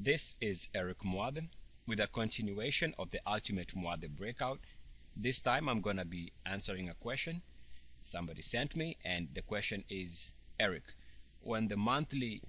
This is Eric Muathe with a continuation of the Ultimate Muathe Breakout. This time I'm going to be answering a question somebody sent me, and the question is, Eric, when the monthly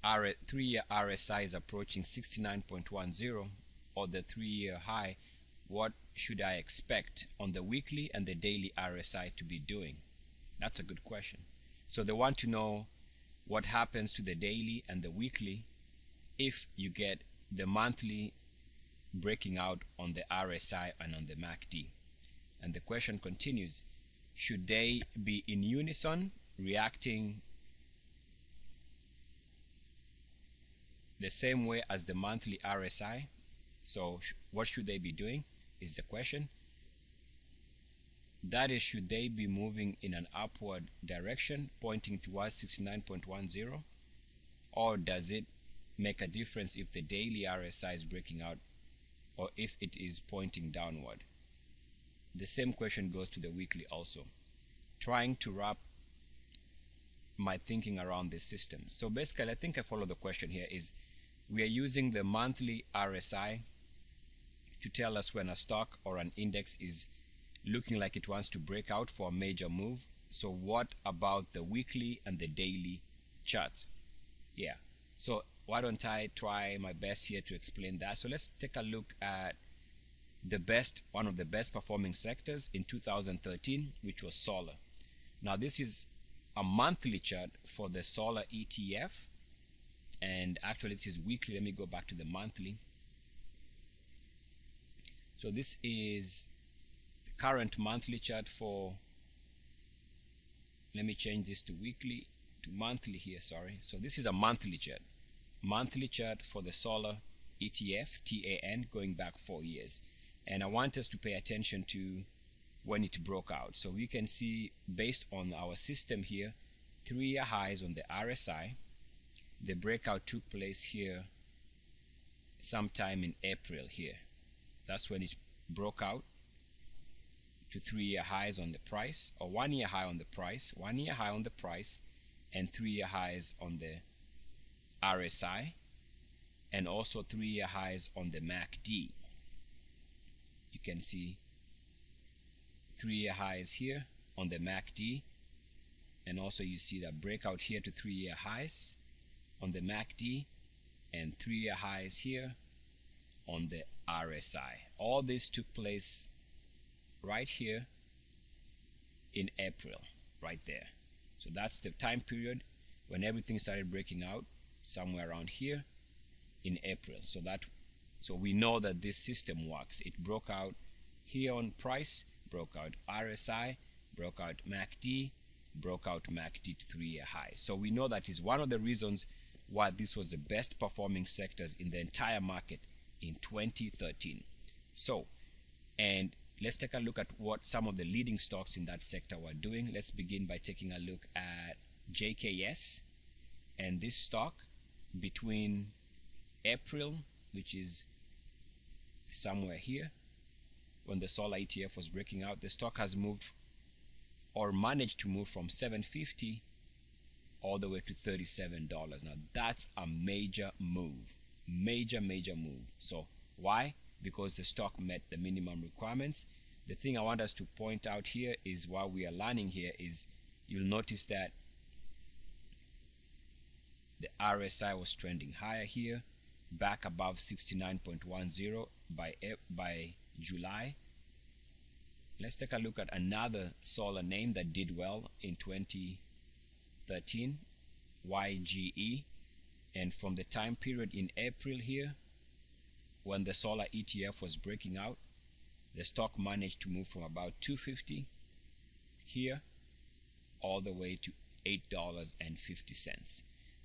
3-year RSI is approaching 69.10 or the 3-year high, what should I expect on the weekly and the daily RSI to be doing? That's a good question. So they want to know what happens to the daily and the weekly if you get the monthly breaking out on the RSI and on the MACD. And the question continues, should they be in unison, reacting the same way as the monthly RSI? So what should they be doing is the question. That is, should they be moving in an upward direction pointing towards 69.10, or does it make a difference if the daily RSI is breaking out or if it is pointing downward? The same question goes to the weekly also. Trying to wrap my thinking around this system. So basically, I think I follow the question here is, we are using the monthly RSI to tell us when a stock or an index is looking like it wants to break out for a major move. So what about the weekly and the daily charts? Yeah, so why don't I try my best here to explain that. So let's take a look at one of the best performing sectors in 2013, which was solar. Now this is a monthly chart for the solar ETF, and actually this is weekly. Let me go back to the monthly. So this is the current monthly chart for, let me change this to weekly to monthly here, sorry. So this is a monthly chart for the solar ETF, TAN, going back 4 years. And I want us to pay attention to when it broke out. So we can see, based on our system here, 3-year highs on the RSI. The breakout took place here sometime in April here. That's when it broke out to 3-year highs on the price, or 1-year high on the price, 1-year high on the price, and 3-year highs on the RSI, and also 3-year highs on the MACD. You can see 3-year highs here on the MACD, and also you see that breakout here to 3-year highs on the MACD, and 3-year highs here on the RSI. All this took place right here in April, right there. So that's the time period when everything started breaking out, somewhere around here in April. So we know that this system works. It broke out here on price, broke out RSI, broke out MACD, broke out MACD to 3-year highs. So we know that is one of the reasons why this was the best performing sectors in the entire market in 2013. So, and let's take a look at what some of the leading stocks in that sector were doing. Let's begin by taking a look at JKS, and this stock between April, which is somewhere here, when the solar ETF was breaking out, the stock has moved or managed to move from $7.50 all the way to $37. Now that's a major move, major move. So why? Because the stock met the minimum requirements. The thing I want us to point out here is, while we are learning here, is you'll notice that the RSI was trending higher here, back above 69.10 by July. Let's take a look at another solar name that did well in 2013, YGE. And from the time period in April here, when the solar ETF was breaking out, the stock managed to move from about $2.50 here all the way to $8.50.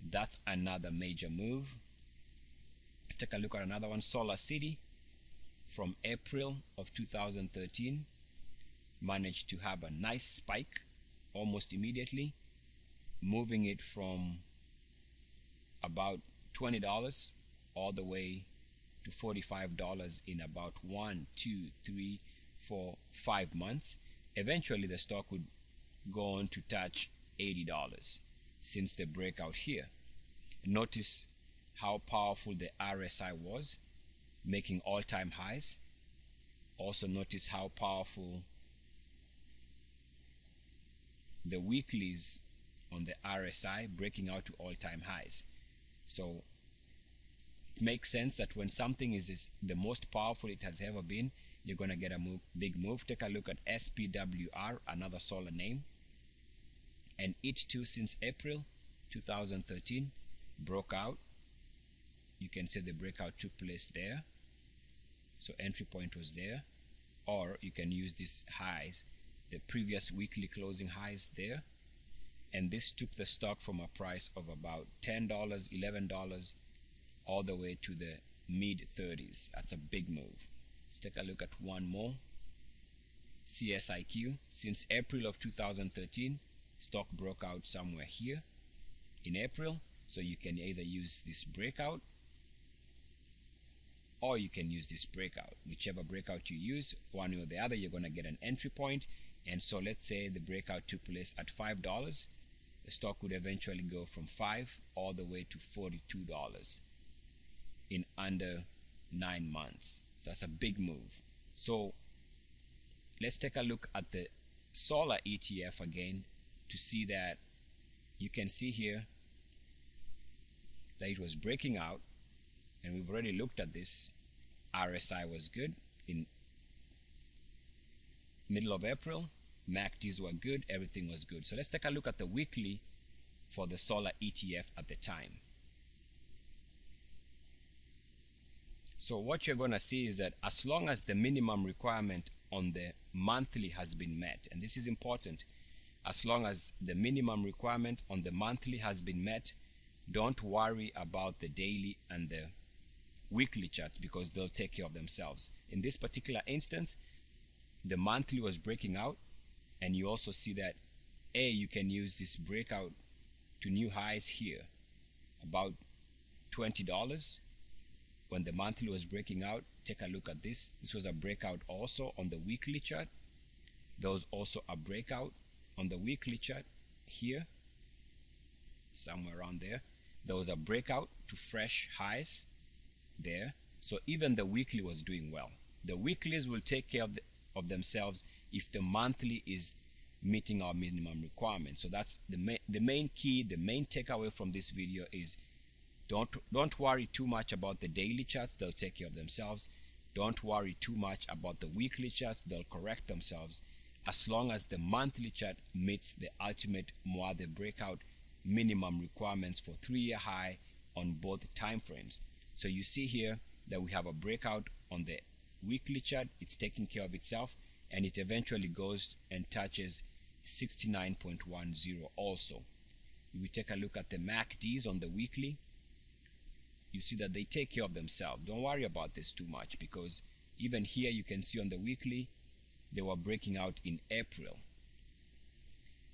That's another major move. Let's take a look at another one, Solar City, from April of 2013, managed to have a nice spike almost immediately, moving it from about $20 all the way to $45 in about 1, 2, 3, 4, 5 months. Eventually the stock would go on to touch $80 since the breakout here. Notice how powerful the RSI was, making all-time highs. Also notice how powerful the weeklies on the RSI, breaking out to all-time highs. So it makes sense that when something is the most powerful it has ever been, you're going to get a big move. Take a look at SPWR, another solar name, and it too, since April 2013, broke out. You can see the breakout took place there, so entry point was there. Or you can use these highs, the previous weekly closing highs there, and this took the stock from a price of about $10, $11 all the way to the mid 30s. That's a big move. Let's take a look at one more. CSIQ, since April of 2013, stock broke out somewhere here in April. So you can either use this breakout or you can use this breakout. Whichever breakout you use, one or the other, you're going to get an entry point. And so let's say the breakout took place at $5. The stock would eventually go from $5 all the way to $42 in under 9 months. So that's a big move. So let's take a look at the solar ETF again to see that you can see here that it was breaking out, and we've already looked at this. RSI was good in middle of April. MACDs were good, everything was good. So let's take a look at the weekly for the solar ETF at the time. So what you're going to see is that as long as the minimum requirement on the monthly has been met, and this is important, as long as the minimum requirement on the monthly has been met, don't worry about the daily and the weekly charts because they'll take care of themselves. In this particular instance, the monthly was breaking out, and you also see that you can use this breakout to new highs here, about $20 when the monthly was breaking out. Take a look at this. This was a breakout also on the weekly chart. There was also a breakout on the weekly chart here, somewhere around there. There was a breakout to fresh highs there. So even the weekly was doing well. The weeklies will take care of themselves if the monthly is meeting our minimum requirement. So that's the main key, the main takeaway from this video is don't worry too much about the daily charts. They'll take care of themselves. Don't worry too much about the weekly charts. They'll correct themselves as long as the monthly chart meets the ultimate Muathe breakout minimum requirements for 3-year high on both time frames. So you see here that we have a breakout on the weekly chart. It's taking care of itself, and it eventually goes and touches 69.10 also. If we take a look at the MACDs on the weekly, you see that they take care of themselves. Don't worry about this too much because even here you can see on the weekly they were breaking out in April.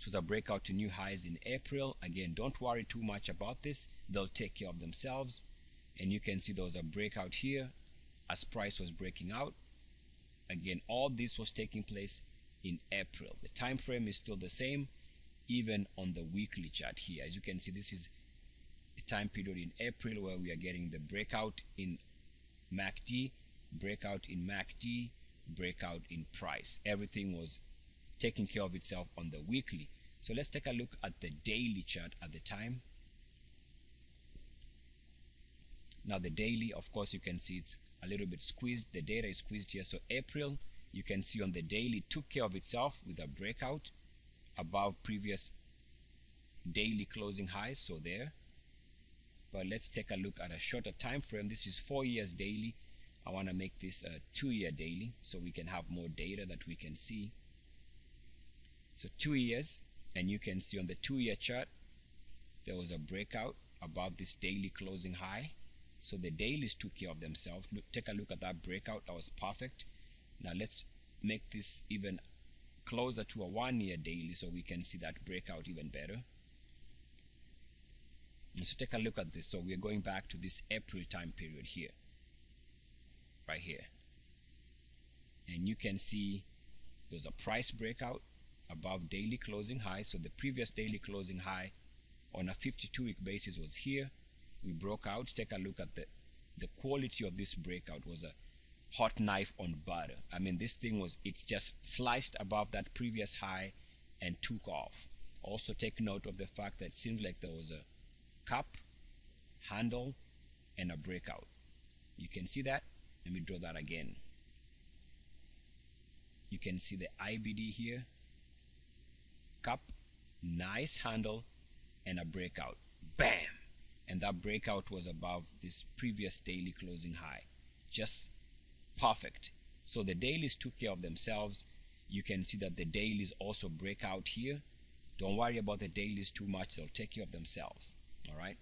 It was a breakout to new highs in April. Again, don't worry too much about this. They'll take care of themselves. And you can see there was a breakout here as price was breaking out. Again, all this was taking place in April. The time frame is still the same, even on the weekly chart here. As you can see, this is a time period in April where we are getting the breakout in MACD, breakout in MACD, breakout in price. Everything was taking care of itself on the weekly. So let's take a look at the daily chart at the time. Now the daily, of course, you can see it's a little bit squeezed. The data is squeezed here. So April, you can see on the daily, took care of itself with a breakout above previous daily closing highs. So there. But let's take a look at a shorter time frame. This is 4 years daily. I want to make this a 2-year daily so we can have more data that we can see. So 2 years, and you can see on the 2-year chart there was a breakout above this daily closing high. So the dailies took care of themselves. Take a look at that breakout. That was perfect. Now let's make this even closer to a 1-year daily so we can see that breakout even better. And so take a look at this. So we're going back to this April time period here, right here. And you can see there's a price breakout above daily closing high. So the previous daily closing high on a 52-week basis was here. we broke out. Take a look at the quality of this breakout. Was a hot knife on butter. I mean, this thing was, it's just sliced above that previous high and took off. Also take note of the fact that it seems like there was a cup, handle, and a breakout. You can see that. Let me draw that again. You can see the IBD here, cup, nice handle, and a breakout. Bam! And that breakout was above this previous daily closing high. Just perfect. So the dailies took care of themselves. You can see that the dailies also break out here. Don't worry about the dailies too much. They'll take care of themselves. All right.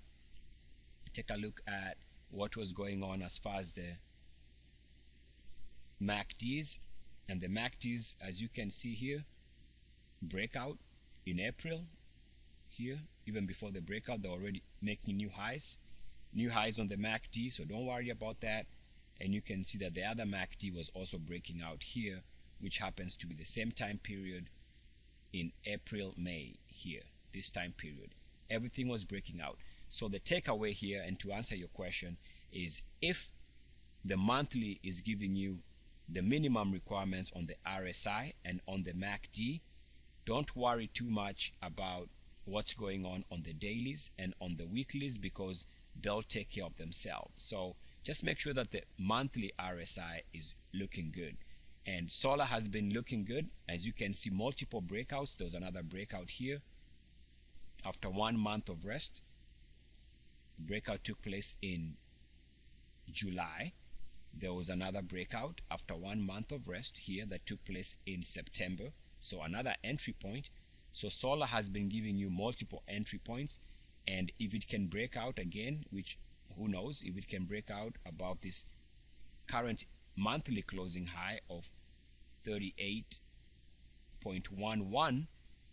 Take a look at what was going on as far as the MACDs. And the MACDs, as you can see here, breakout in April here. Even before the breakout, they're already making new highs on the MACD, so don't worry about that. And you can see that the other MACD was also breaking out here, which happens to be the same time period in April, May here, this time period. Everything was breaking out. So the takeaway here, and to answer your question, is if the monthly is giving you the minimum requirements on the RSI and on the MACD, don't worry too much about what's going on the dailies and on the weeklies, because they'll take care of themselves. So just make sure that the monthly RSI is looking good. And solar has been looking good. As you can see, multiple breakouts. There was another breakout here after 1 month of rest. Breakout took place in July. There was another breakout after 1 month of rest here that took place in September. So another entry point. So solar has been giving you multiple entry points, and if it can break out again, which who knows, if it can break out above this current monthly closing high of 38.11,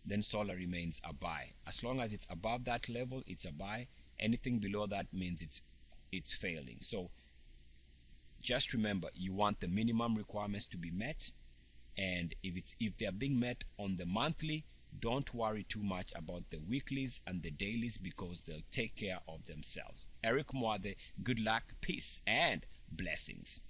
then solar remains a buy. As long as it's above that level, it's a buy. Anything below that means it's failing. So just remember, you want the minimum requirements to be met, and if they are being met on the monthly, don't worry too much about the weeklies and the dailies, because they'll take care of themselves. Eric Muathe, good luck, peace, and blessings.